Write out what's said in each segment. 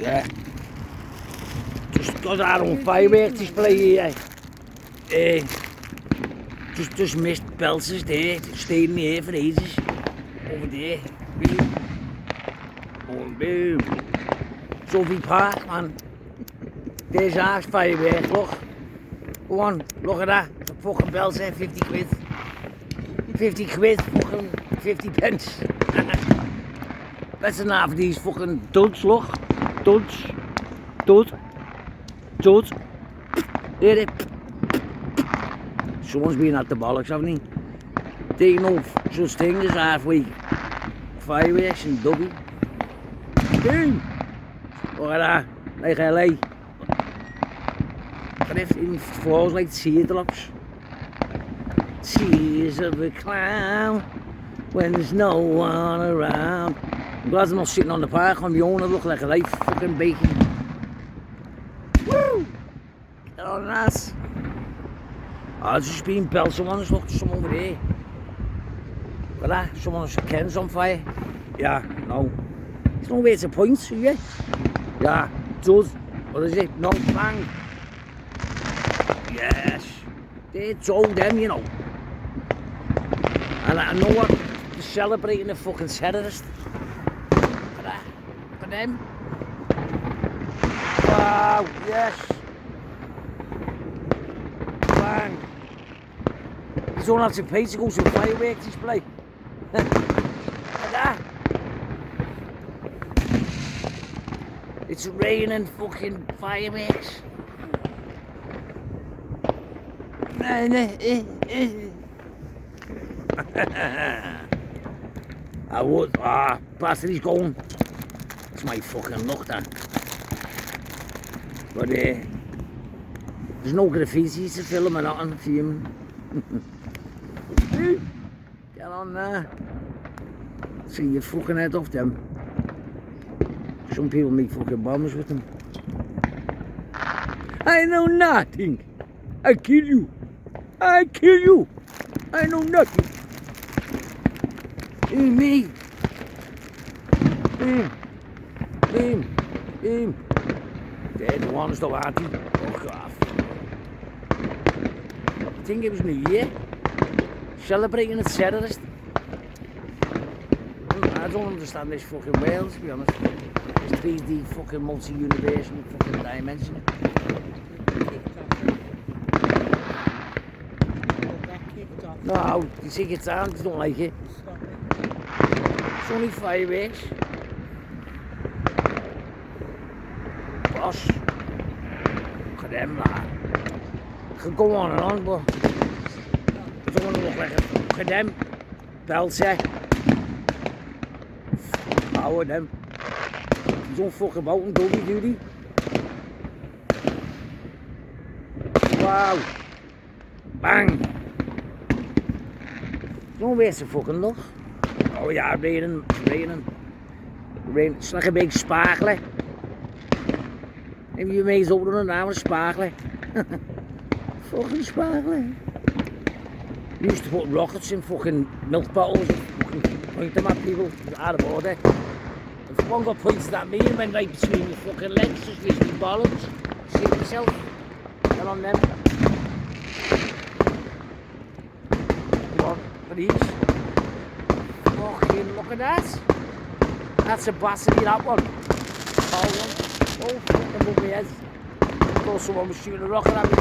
Yeah. Just got our own fireworks display here. Just missed belters there. Stayed in the air for ages. Over there. Boom. Boom, boom. DOVEY Park, man. There's our fireworks, look. Go on, look at that. It's a fucking belter, 50 quid. 50 quid, fucking 50 pence. Better than half of these fucking duds, look. Duds. Dud. Dud. Hear it? Someone's been at the bollocks, haven't he? There ain't no such thing as halfway fireworks in DOVEY. Boom! Look at that, like LA. But if it falls like teardrops. Tears of a clown when there's no one around. I'm glad I'm not sitting on the park on my own. I look like a life fucking baking. Woo! Get on that. Oh, it's just been belt. Someone's looked some over there. Look at that. Someone's Ken's on fire. Yeah, no. There's nowhere to point to, yeah? Yeah, does. What is it? No, bang. Yes. They told them, you know. And I know what? They're celebrating a fucking terrorist. Look at that. Look at them. Wow, yes. Bang. You don't have to pay to go to a fireworks display. Look at that. It's raining fucking fireworks. I would, bastard, he's going. It's my fucking luck, that. But there's no graffiti to film or nothing, filming. Get on there. See your fucking head off them. Some people make fucking bombs with them. I know nothing. I kill you. I kill you. I know nothing. Me. Him. They're the ones though, aren't they? Fuck off. I think it was New Year. Celebrating a terrorist. I don't understand this fucking world, to be honest. This 3D fucking multi-universal fucking dimension. No, you take it down, you don't like it. It's only fireworks. Gosh. Look at them, man. I could go on and on, but I don't want to look like it. Look at them. Belter. Power them. You don't fuck about in DOVEY, do they? Wow. Bang. Nowhere to fucking look. Oh yeah, raining. It's like a big sparkler. Maybe you may open it now, a sparkler. Fucking sparkler. We used to put rockets in fucking milk bottles and fucking point them at people out of order. If one got pointed at me and went right between your fucking legs, just use me bollocks. Save yourself. Get on them. These. Fucking look at that. That's a bastard, that one. Oh fucking above my head. I thought someone was shooting a rocket at me.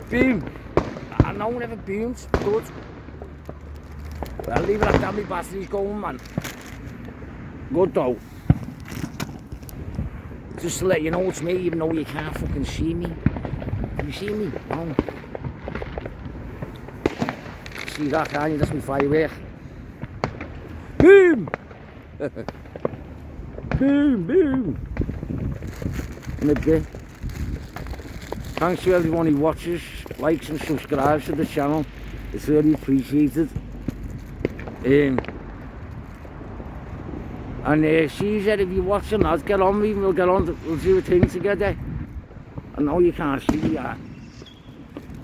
Boom. I know never boomed. Good. Well, leave it at that, my bastard, he's going, man. Good though. Just to let you know it's me, even though you can't fucking see me. Can you see me? No. See that, can you? That's my firework. Boom! Boom! Midday. Thanks to everyone who watches, likes and subscribes to the channel. It's really appreciated. And she said, if you're watching that, get on me, we'll do a thing together. I know you can't see that.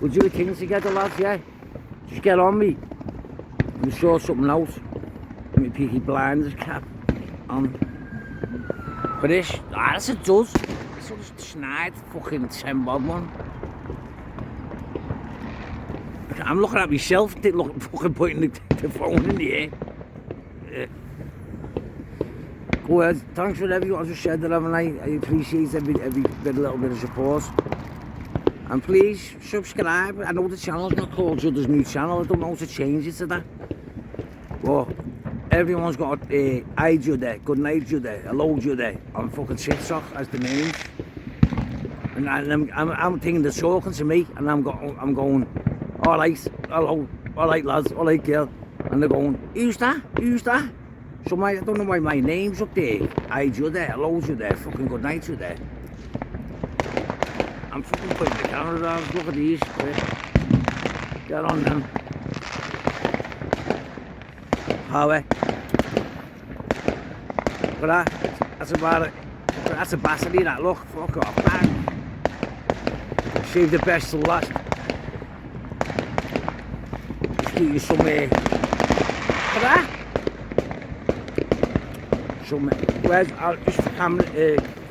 We'll do a thing together, lads, yeah? Just get on me. We saw something out. My Peaky Blinders cap on. But this, that's it does. It's all just snide fucking 10 bob one. I'm looking at myself, fucking putting the phone in the air. Go ahead, thanks for everyone who shared that, haven't I? I appreciate every little bit of support. And please subscribe. I know the channel's not called Judder's New Channel, I don't know how to change it to that. But everyone's got Hi Judder, Good Night Judder, Hello Judder on fucking TikTok as the names. And I'm thinking they're talking to me, and I'm going, alright, hello, alright lads, alright girl. And they're going, who's that? Who's that? So I don't know why my name's up there. Hi Judder, hello Judder, fucking good night Judder. I'm fucking putting the camera down, look at these. Get on them. Power. Look at that. That's about it. That's a battery, that, look. Fuck off, man. Save the best till last. Just give you some look at that. Where's, I'll just the camera,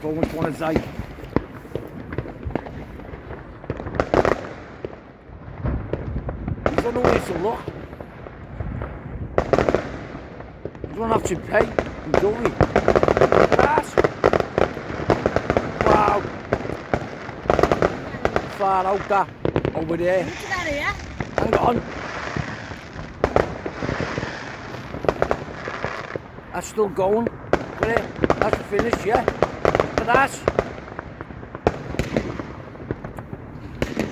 phone to one side. You don't know where to look. You don't have to pay, don't we? Yes. Wow. Far out that, over there. Look at that here. Hang on. That's still going. That's finished, yeah. Look at that.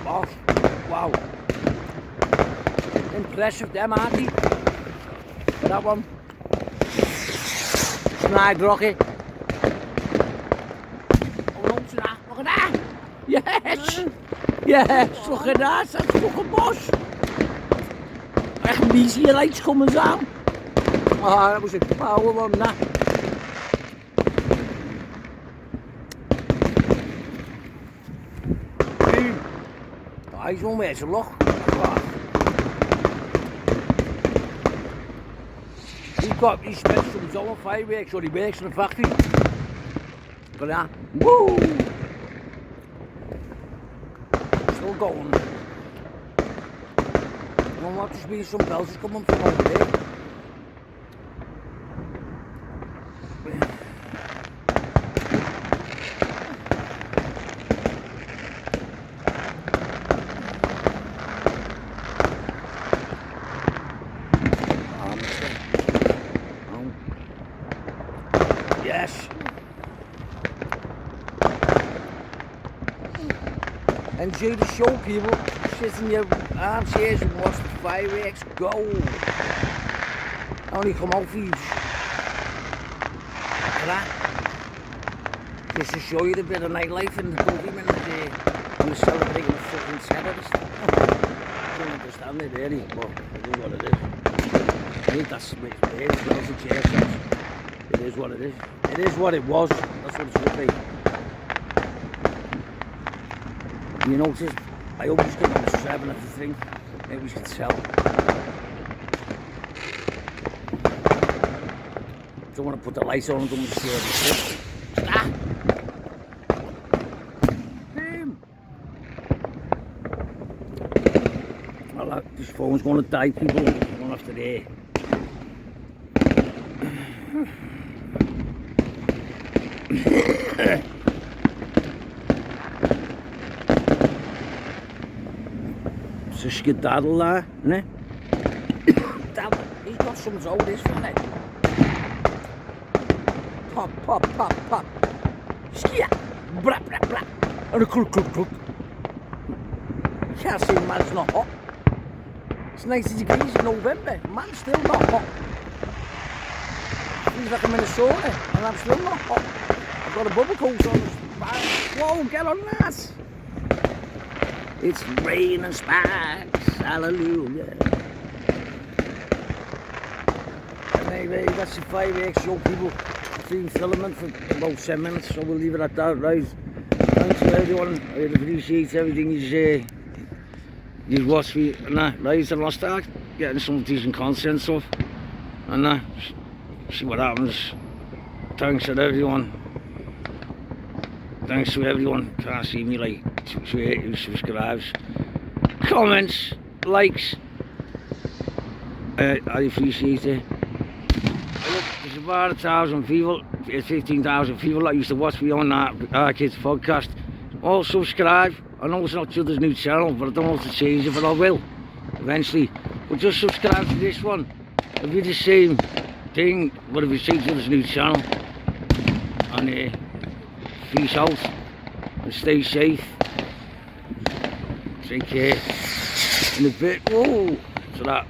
Oh, wow. Impressive them, aren't they? Look at that one. Snide rocket. Oh, look at that. Look at that. Yes. Yes, look at that. That's fucking boss. I can see your lights coming down. Oh, that was a power one, that. He's on where to look. He spent some dough on fireworks, or he works in a factory. Look at that. Woo! Still going. There might just be some bells coming from over there. Yes. Enjoy the show, people. Sit in your armchairs and watch the fireworks go. I only come out for you. Look at that. Just to show you the bit of nightlife in the DOVEY when they're celebrating the fucking terrorists. I don't understand it really, but it is what it is. I think that's what it is. It's a chair set. It is what it is. It is what it was. That's what it should be. You notice, I always get on the 7 of the thing. Maybe we should tell. Don't want to put the lights on, don't want to see everything. Ah! Boom! Well, this phone's going to die, people. I'm going after there. It's a skedaddle there, isn't it? Damn, he's got some old this, isn't it? Pop, pop, pop, pop. Skia! Blah, blah, blah. And a crook, crook, crook. You can't see the man's not hot. It's 90 degrees in November. Man's still not hot. Feels like I'm in a sauna, and I'm still not hot. I've got a bubble coat on. Whoa, get on that! It's rain and sparks, hallelujah. And anyway, that's the fireworks show, people. It's been filming for about 10 minutes, so we'll leave it at that, right? Thanks to everyone. I appreciate everything you've watched me and that, right? And I'll start. getting some decent content stuff. And see what happens. Thanks to everyone. Thanks to everyone. Can't see me like who subscribes. Comments, likes. I appreciate it. Look, there's about 1,000 people, 15,000 people that used to watch me on that Kids podcast. All subscribe. I know it's not Judder's new channel, but I don't want to change it, but I will eventually. But just subscribe to this one. It'll be the same thing, but if you see Judder's new channel. And peace out and stay safe. Take care. In a bit. Whoa! So that.